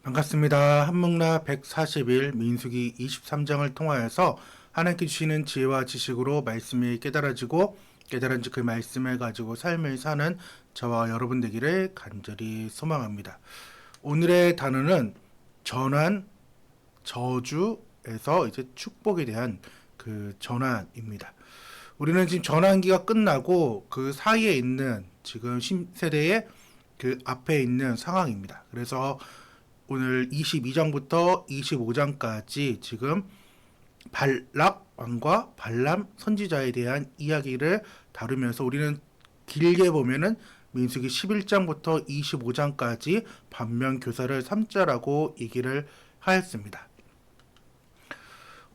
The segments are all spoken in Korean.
반갑습니다. 한문나 140일 민수기 23장을 통하여서 하나님께 주시는 지혜와 지식으로 말씀이 깨달아지고 깨달은지 그 말씀을 가지고 삶을 사는 저와 여러분 되기를 간절히 소망합니다. 오늘의 단어는 전환, 저주에서 이제 축복에 대한 그 전환입니다. 우리는 지금 전환기가 끝나고 그 사이에 있는 지금 신세대의 그 앞에 있는 상황입니다. 그래서 오늘 22장부터 25장까지 지금 발락 왕과 발람 선지자에 대한 이야기를 다루면서 우리는 길게 보면은 민수기 11장부터 25장까지 반면 교사를 삼자라고 얘기를 하였습니다.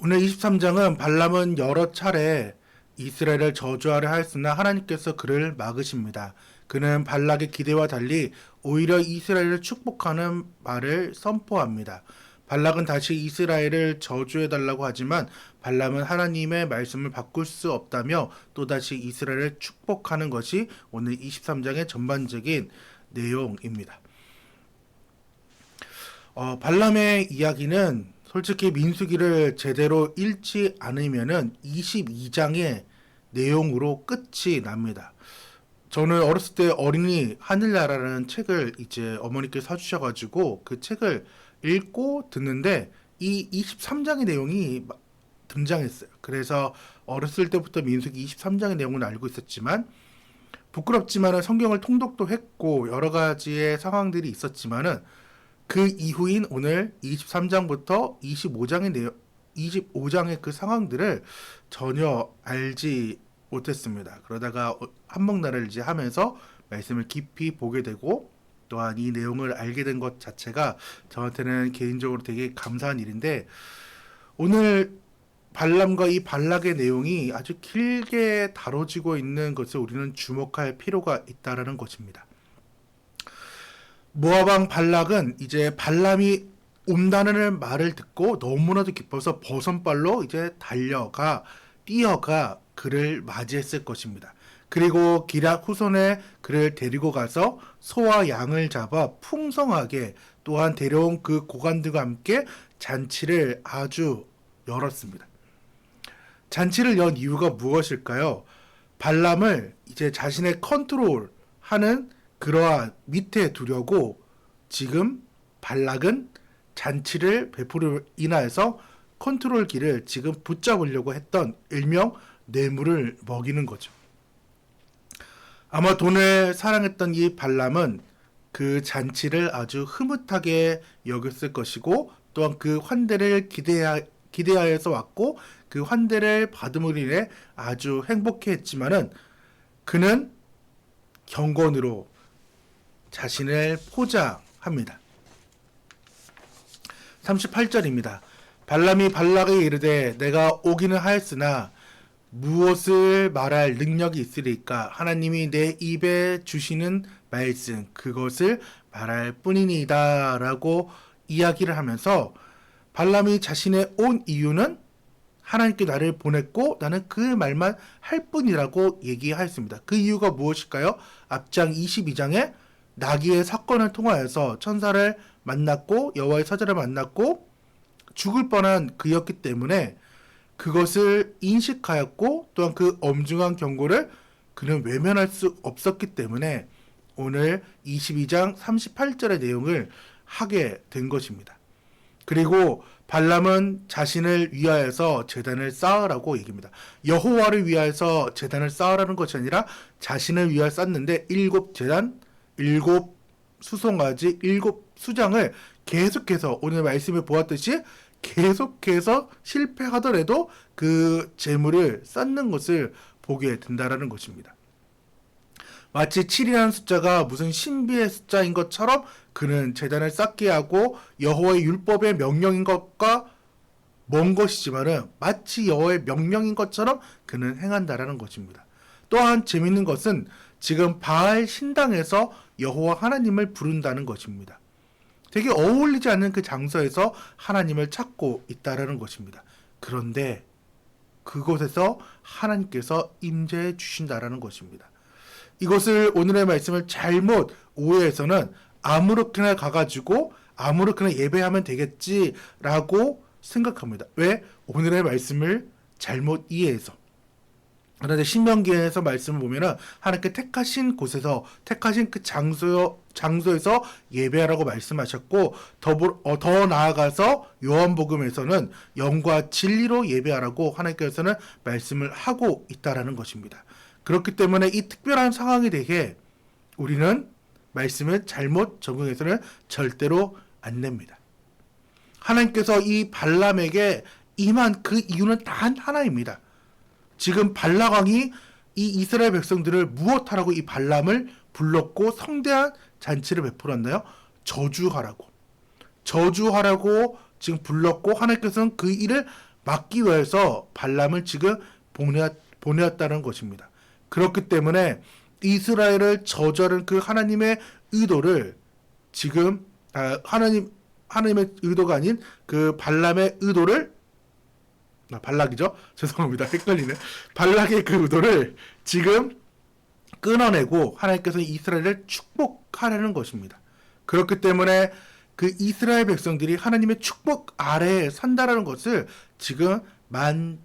오늘 23장은 발람은 여러 차례 이스라엘을 저주하려 하였으나 하나님께서 그를 막으십니다. 그는 발락의 기대와 달리 오히려 이스라엘을 축복하는 말을 선포합니다. 발락은 다시 이스라엘을 저주해달라고 하지만 발람은 하나님의 말씀을 바꿀 수 없다며 또다시 이스라엘을 축복하는 것이 오늘 23장의 전반적인 내용입니다. 발람의 이야기는 솔직히 민수기를 제대로 읽지 않으면은 22장의 내용으로 끝이 납니다. 저는 어렸을 때 어린이 하늘나라라는 책을 이제 어머니께서 사주셔가지고 그 책을 읽고 듣는데 이 23장의 내용이 등장했어요. 그래서 어렸을 때부터 민수기 23장의 내용을 알고 있었지만 부끄럽지만은 성경을 통독도 했고 여러 가지의 상황들이 있었지만은 그 이후인 오늘 23장부터 25장의 그 상황들을 전혀 알지 못했습니다. 그러다가 한목나라를 이제 하면서 말씀을 깊이 보게 되고 또한 이 내용을 알게 된 것 자체가 저한테는 개인적으로 되게 감사한 일인데 오늘 발람과 이 발락의 내용이 아주 길게 다뤄지고 있는 것을 우리는 주목할 필요가 있다라는 것입니다. 모압왕 발락은 이제 발람이 온다는 말을 듣고 너무나도 기뻐서 버선발로 이제 뛰어가 그를 맞이했을 것입니다. 그리고 기락 후손에 그를 데리고 가서 소와 양을 잡아 풍성하게 또한 데려온 그 고관들과 함께 잔치를 아주 열었습니다. 잔치를 연 이유가 무엇일까요? 발람을 이제 자신의 컨트롤하는 그러한 밑에 두려고 지금 발락은 잔치를 베풀어 인하여서 컨트롤기를 지금 붙잡으려고 했던 일명 뇌물을 먹이는 거죠. 아마 돈을 사랑했던 이 발람은 그 잔치를 아주 흐뭇하게 여겼을 것이고 또한 그 환대를 기대하여서 왔고 그 환대를 받음으로 인해 아주 행복해했지만은 그는 경건으로 자신을 포장합니다. 38절입니다. 발람이 발락에 이르되 내가 오기는 하였으나 무엇을 말할 능력이 있으리까? 하나님이 내 입에 주시는 말씀 그것을 말할 뿐이니이다 라고 이야기를 하면서 발람이 자신의 온 이유는 하나님께 나를 보냈고 나는 그 말만 할 뿐이라고 얘기하였습니다. 그 이유가 무엇일까요? 앞장 22장에 나귀의 사건을 통하여서 천사를 만났고 여호와의 사자를 만났고 죽을 뻔한 그였기 때문에 그것을 인식하였고 또한 그 엄중한 경고를 그는 외면할 수 없었기 때문에 오늘 22장 38절의 내용을 하게 된 것입니다. 그리고 발람은 자신을 위하여서 제단을 쌓으라고 얘기합니다. 여호와를 위하여서 제단을 쌓으라는 것이 아니라 자신을 위하여 쌓는데 7제단, 7수송아지, 7수장을 계속해서 오늘 말씀에 보았듯이 계속해서 실패하더라도 그 재물을 쌓는 것을 보게 된다라는 것입니다. 마치 7이라는 숫자가 무슨 신비의 숫자인 것처럼 그는 제단을 쌓게 하고 여호와의 율법의 명령인 것과 먼 것이지만은 마치 여호와의 명령인 것처럼 그는 행한다라는 것입니다. 또한 재밌는 것은 지금 바알 신당에서 여호와 하나님을 부른다는 것입니다. 되게 어울리지 않는 그 장소에서 하나님을 찾고 있다라는 것입니다. 그런데 그곳에서 하나님께서 임재해 주신다라는 것입니다. 이것을 오늘의 말씀을 잘못 오해해서는 아무렇게나 가가지고 아무렇게나 예배하면 되겠지라고 생각합니다. 왜? 오늘의 말씀을 잘못 이해해서. 그런데 신명기에서 말씀을 보면은 하나님께 택하신 곳에서 택하신 그 장소에서 예배하라고 말씀하셨고 더 나아가서 요한복음에서는 영과 진리로 예배하라고 하나님께서는 말씀을 하고 있다라는 것입니다. 그렇기 때문에 이 특별한 상황에 대해 우리는 말씀을 잘못 적용해서는 절대로 안 됩니다. 하나님께서 이 발람에게 임한 그 이유는 단 하나입니다. 지금 발락 왕이 이 이스라엘 백성들을 무엇하라고 이 발람을 불렀고 성대한 잔치를 베풀었나요? 저주하라고 지금 불렀고 하나님께서는 그 일을 막기 위해서 발람을 지금 보내었다는 것입니다. 그렇기 때문에 이스라엘을 저주하는 그 하나님의 의도를 지금 하나님의 의도가 아닌 그 발람의 의도를 발락이죠? 죄송합니다. 헷갈리네. 발락의 그 의도를 지금 끊어내고 하나님께서는 이스라엘을 축복하라는 것입니다. 그렇기 때문에 그 이스라엘 백성들이 하나님의 축복 아래에 산다라는 것을 지금 만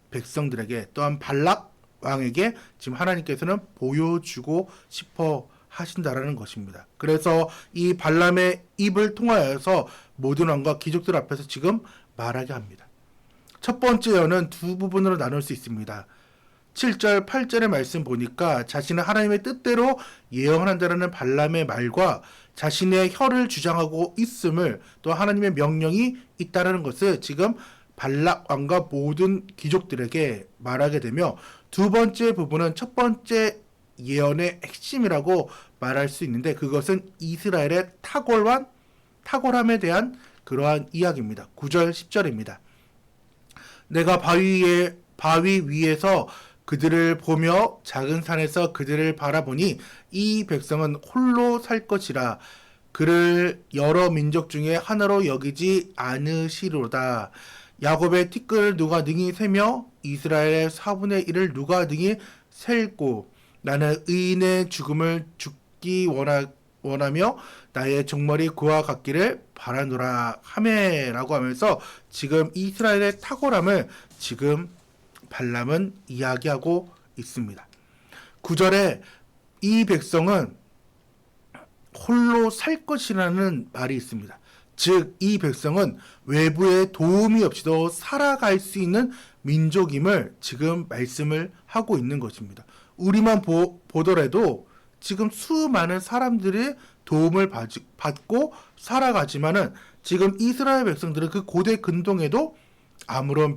백성들에게 또한 발락 왕에게 지금 하나님께서는 보여주고 싶어 하신다라는 것입니다. 그래서 이 발람의 입을 통하여서 모든 왕과 귀족들 앞에서 지금 말하게 합니다. 첫 번째 예언은 두 부분으로 나눌 수 있습니다. 7절, 8절의 말씀 보니까 자신은 하나님의 뜻대로 예언한다라는 발람의 말과 자신의 혀를 주장하고 있음을 또 하나님의 명령이 있다라는 것을 지금 발락 왕과 모든 귀족들에게 말하게 되며 두 번째 부분은 첫 번째 예언의 핵심이라고 말할 수 있는데 그것은 이스라엘의 탁월함에 대한 그러한 이야기입니다. 9절, 10절입니다. 내가 바위 위에서 그들을 보며 작은 산에서 그들을 바라보니 이 백성은 홀로 살 것이라 그를 여러 민족 중에 하나로 여기지 않으시로다. 야곱의 티끌을 누가 능히 세며 이스라엘의 4분의 1을 누가 능히 셀고 나는 의인의 죽음을 죽기 원하며 나의 종말이 그와 같기를 바라노라 하메라고 하면서 지금 이스라엘의 탁월함을 지금 발람은 이야기하고 있습니다. 9절에 이 백성은 홀로 살 것이라는 말이 있습니다. 즉 이 백성은 외부의 도움이 없이도 살아갈 수 있는 민족임을 지금 말씀을 하고 있는 것입니다. 우리만 보더라도 지금 수많은 사람들의 도움을 받고 살아가지만은 지금 이스라엘 백성들은 그 고대 근동에도 아무런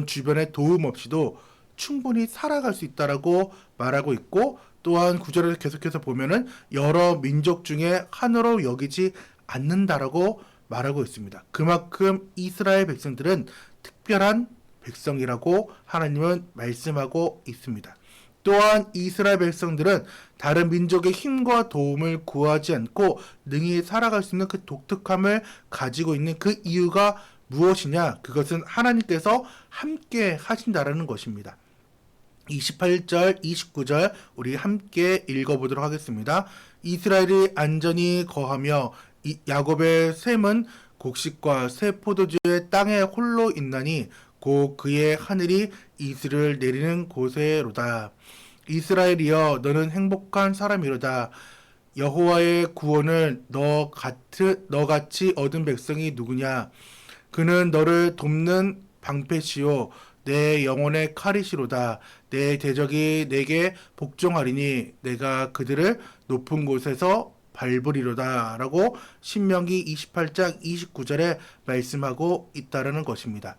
주변의 도움 없이도 충분히 살아갈 수 있다라고 말하고 있고 또한 구절에서 계속해서 보면은 여러 민족 중에 하나로 여기지 않는다라고 말하고 있습니다. 그만큼 이스라엘 백성들은 특별한 백성이라고 하나님은 말씀하고 있습니다. 또한 이스라엘 백성들은 다른 민족의 힘과 도움을 구하지 않고 능히 살아갈 수 있는 그 독특함을 가지고 있는 그 이유가 무엇이냐? 그것은 하나님께서 함께 하신다라는 것입니다. 28절, 29절 우리 함께 읽어보도록 하겠습니다. 이스라엘이 안전히 거하며 야곱의 샘은 곡식과 새 포도주의 땅에 홀로 있나니 고 그의 하늘이 이슬을 내리는 곳에로다. 이스라엘이여 너는 행복한 사람이로다. 여호와의 구원을 너같이 얻은 백성이 누구냐? 그는 너를 돕는 방패시요 내 영혼의 칼이시로다. 내 대적이 내게 복종하리니 내가 그들을 높은 곳에서 밟으리로다 라고 신명기 28장 29절에 말씀하고 있다라는 것입니다.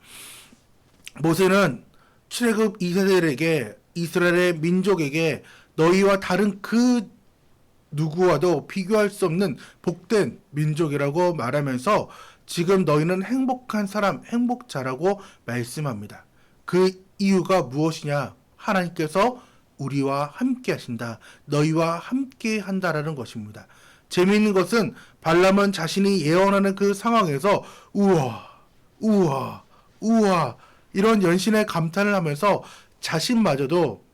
모세는 출애굽 2세들에게 이스라엘의 민족에게 너희와 다른 그 누구와도 비교할 수 없는 복된 민족이라고 말하면서 지금 너희는 행복한 사람, 행복자라고 말씀합니다. 그 이유가 무엇이냐? 하나님께서 우리와 함께 하신다. 너희와 함께 한다라는 것입니다. 재미있는 것은 발람은 자신이 예언하는 그 상황에서 우와 이런 연신의 감탄을 하면서 자신마저도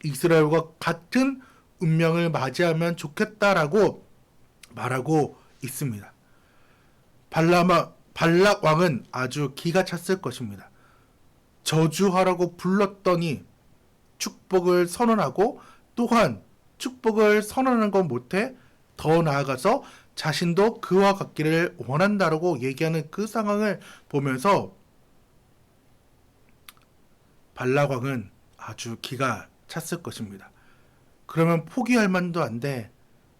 이스라엘과 같은 운명을 맞이하면 좋겠다라고 말하고 있습니다. 발락 왕은 아주 기가 찼을 것입니다. 저주하라고 불렀더니 축복을 선언하고, 또한 축복을 선언하는 것 못해 더 나아가서 자신도 그와 같기를 원한다라고 얘기하는 그 상황을 보면서 발락 왕은 아주 기가 찼을 것입니다. 그러면 포기할 만도 한데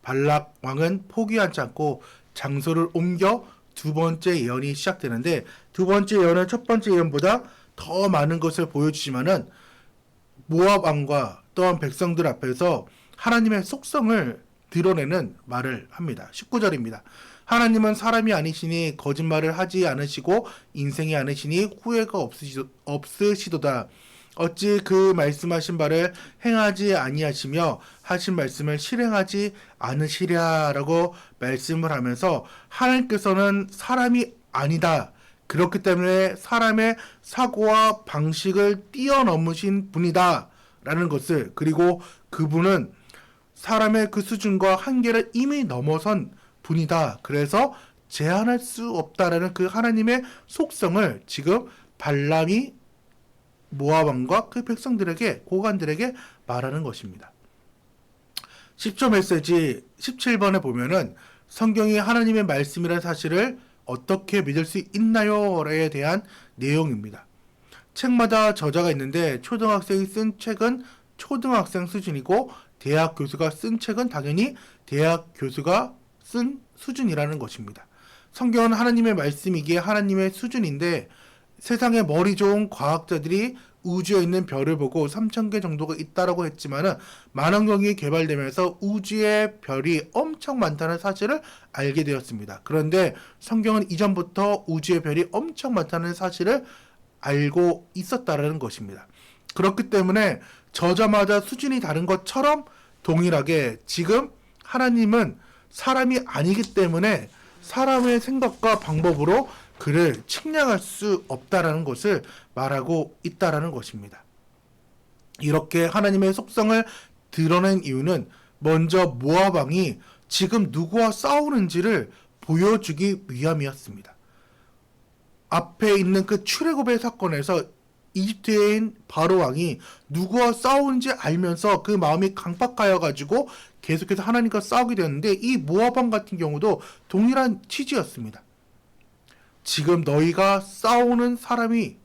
발락 왕은 포기하지 않고 장소를 옮겨 두 번째 예언이 시작되는데, 두 번째 예언은 첫 번째 예언보다 더 많은 것을 보여주지만은 모압 왕과 또한 백성들 앞에서 하나님의 속성을 드러내는 말을 합니다. 19절입니다. 하나님은 사람이 아니시니 거짓말을 하지 않으시고 인생이 아니시니 후회가 없으시도다. 어찌 그 말씀하신 바를 행하지 아니하시며 하신 말씀을 실행하지 않으시랴라고 말씀을 하면서, 하나님께서는 사람이 아니다. 그렇기 때문에 사람의 사고와 방식을 뛰어넘으신 분이다 라는 것을, 그리고 그분은 사람의 그 수준과 한계를 이미 넘어선 분이다. 그래서 제한할 수 없다라는 그 하나님의 속성을 지금 발람이 모압 왕과 그 백성들에게, 고관들에게 말하는 것입니다. 10초 메시지 17번에 보면은 성경이 하나님의 말씀이라는 사실을 어떻게 믿을 수 있나요?에 대한 내용입니다. 책마다 저자가 있는데 초등학생이 쓴 책은 초등학생 수준이고 대학 교수가 쓴 책은 당연히 대학 교수가 쓴 수준이라는 것입니다. 성경은 하나님의 말씀이기에 하나님의 수준인데, 세상에 머리 좋은 과학자들이 우주에 있는 별을 보고 3,000개 정도가 있다라고 했지만은 만원경이 개발되면서 우주의 별이 엄청 많다는 사실을 알게 되었습니다. 그런데 성경은 이전부터 우주의 별이 엄청 많다는 사실을 알고 있었다라는 것입니다. 그렇기 때문에 저자마다 수준이 다른 것처럼 동일하게 지금 하나님은 사람이 아니기 때문에 사람의 생각과 방법으로 그를 측량할 수 없다라는 것을 말하고 있다라는 것입니다. 이렇게 하나님의 속성을 드러낸 이유는 먼저 모압 왕이 지금 누구와 싸우는지를 보여주기 위함이었습니다. 앞에 있는 그 출애굽의 사건에서 이집트인 바로 왕이 누구와 싸우는지 알면서 그 마음이 강박하여 가지고 계속해서 하나님과 싸우게 되었는데, 이 모압 왕 같은 경우도 동일한 취지였습니다. 지금 너희가 싸우는 사람이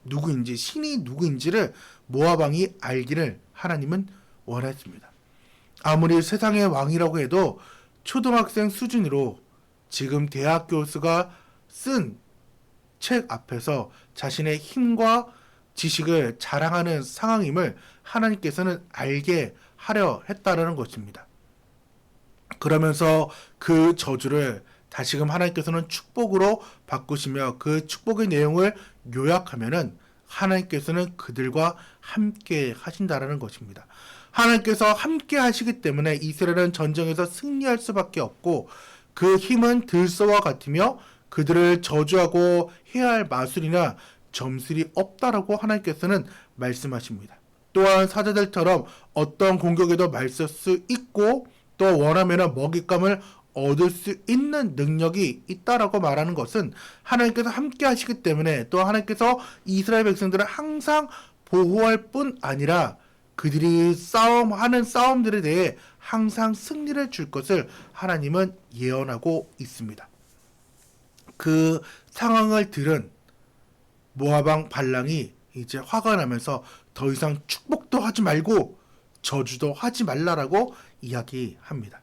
누구인지, 신이 누구인지를 모압 왕이 알기를 하나님은 원했습니다. 아무리 세상의 왕이라고 해도 초등학생 수준으로 지금 대학 교수가 쓴 책 앞에서 자신의 힘과 지식을 자랑하는 상황임을 하나님께서는 알게 하려 했다라는 것입니다. 그러면서 그 저주를 다시금 하나님께서는 축복으로 바꾸시며 그 축복의 내용을 요약하면은 하나님께서는 그들과 함께 하신다라는 것입니다. 하나님께서 함께 하시기 때문에 이스라엘은 전쟁에서 승리할 수밖에 없고, 그 힘은 들소와 같으며 그들을 저주하고 해야 할 마술이나 점술이 없다라고 하나님께서는 말씀하십니다. 또한 사자들처럼 어떤 공격에도 맞설 수 있고, 또 원하면 먹잇감을 얻을 수 있는 능력이 있다라고 말하는 것은 하나님께서 함께 하시기 때문에, 또 하나님께서 이스라엘 백성들을 항상 보호할 뿐 아니라 그들이 하는 싸움들에 대해 항상 승리를 줄 것을 하나님은 예언하고 있습니다. 그 상황을 들은 모압 왕 발랑이 이제 화가 나면서 더 이상 축복도 하지 말고 저주도 하지 말라라고 이야기합니다.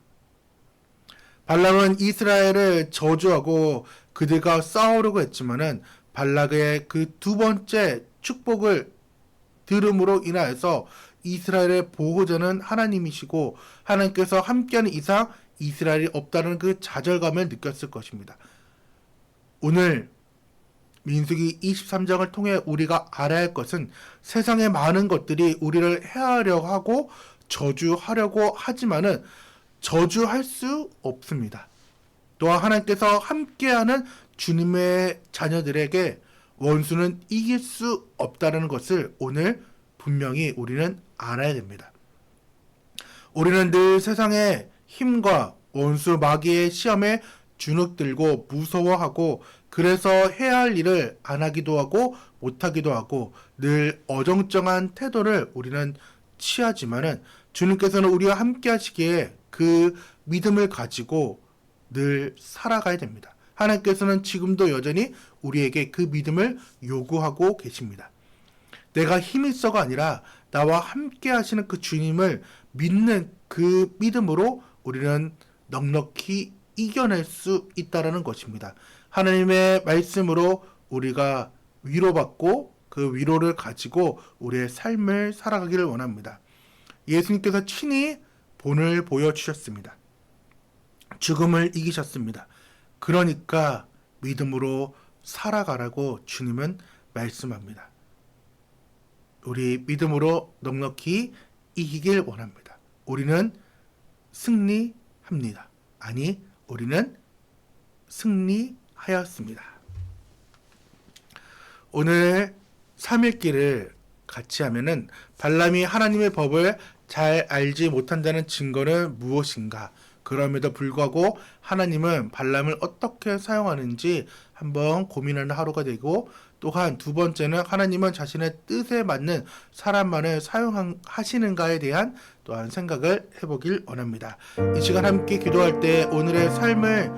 발락은 이스라엘을 저주하고 그들과 싸우려고 했지만은 발락의 그 두 번째 축복을 들음으로 인하여서 이스라엘의 보호자는 하나님이시고 하나님께서 함께하는 이상 이스라엘이 없다는 그 좌절감을 느꼈을 것입니다. 오늘 민수기 23장을 통해 우리가 알아야 할 것은, 세상의 많은 것들이 우리를 해하려고 하고 저주하려고 하지만은 저주할 수 없습니다. 또한 하나님께서 함께하는 주님의 자녀들에게 원수는 이길 수 없다는 것을 오늘 분명히 우리는 알아야 됩니다. 우리는 늘 세상의 힘과 원수 마귀의 시험에 주눅들고 무서워하고 그래서 해야 할 일을 안 하기도 하고 못 하기도 하고 늘 어정쩡한 태도를 우리는 취하지만은 주님께서는 우리와 함께 하시기에 그 믿음을 가지고 늘 살아가야 됩니다. 하나님께서는 지금도 여전히 우리에게 그 믿음을 요구하고 계십니다. 내가 힘이 있어가 아니라 나와 함께 하시는 그 주님을 믿는 그 믿음으로 우리는 넉넉히 이겨낼 수 있다라는 것입니다. 하나님의 말씀으로 우리가 위로받고 그 위로를 가지고 우리의 삶을 살아가기를 원합니다. 예수님께서 친히 본을 보여주셨습니다. 죽음을 이기셨습니다. 그러니까 믿음으로 살아가라고 주님은 말씀합니다. 우리 믿음으로 넉넉히 이기길 원합니다. 우리는 승리합니다. 아니, 우리는 승리하였습니다. 오늘 3일기를 같이 하면은 발람이 하나님의 법을 잘 알지 못한다는 증거는 무엇인가? 그럼에도 불구하고 하나님은 발람을 어떻게 사용하는지 한번 고민하는 하루가 되고, 또한 두 번째는 하나님은 자신의 뜻에 맞는 사람만을 사용하시는가에 대한 또한 생각을 해보길 원합니다. 이 시간 함께 기도할 때 오늘의 삶을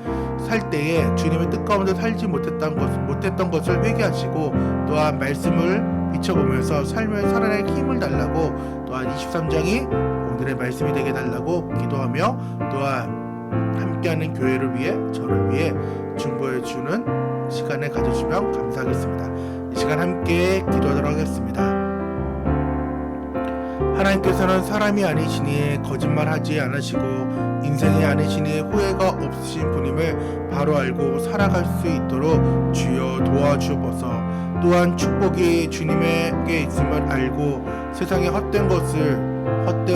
살 때에 주님의 뜻 가운데 살지 못했던 것을 회개하시고, 또한 말씀을 비춰보면서 삶을 살아낼 힘을 달라고, 또한 23장이 오늘의 말씀이 되게 달라고 기도하며, 또한 함께하는 교회를 위해, 저를 위해 중보해주는 시간을 가져주시면 감사하겠습니다. 이 시간 함께 기도하도록 하겠습니다. 하나님께서는 사람이 아니시니 거짓말하지 않으시고 인생이 아니시니 후회가 없으신 분임을 바로 알고 살아갈 수 있도록 주여 도와주옵소서. 또한 축복이 주님에게 있음을 알고 세상의 헛된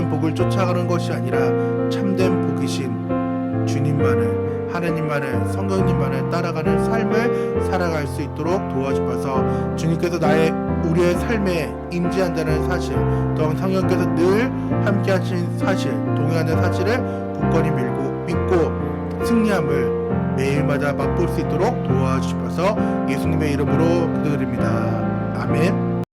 복을 쫓아가는 것이 아니라 참된 복이신 주님만을, 하나님만을, 성령님만을 따라가는 삶을 살아갈 수 있도록 도와주셔서 주님께서 우리의 삶에 임재한다는 사실, 또한 성령께서 늘 함께 하신 사실, 동행하는 사실을 굳건히 믿고 승리함을 매일마다 맛볼 수 있도록 도와주셔서 예수님의 이름으로 기도드립니다. 아멘.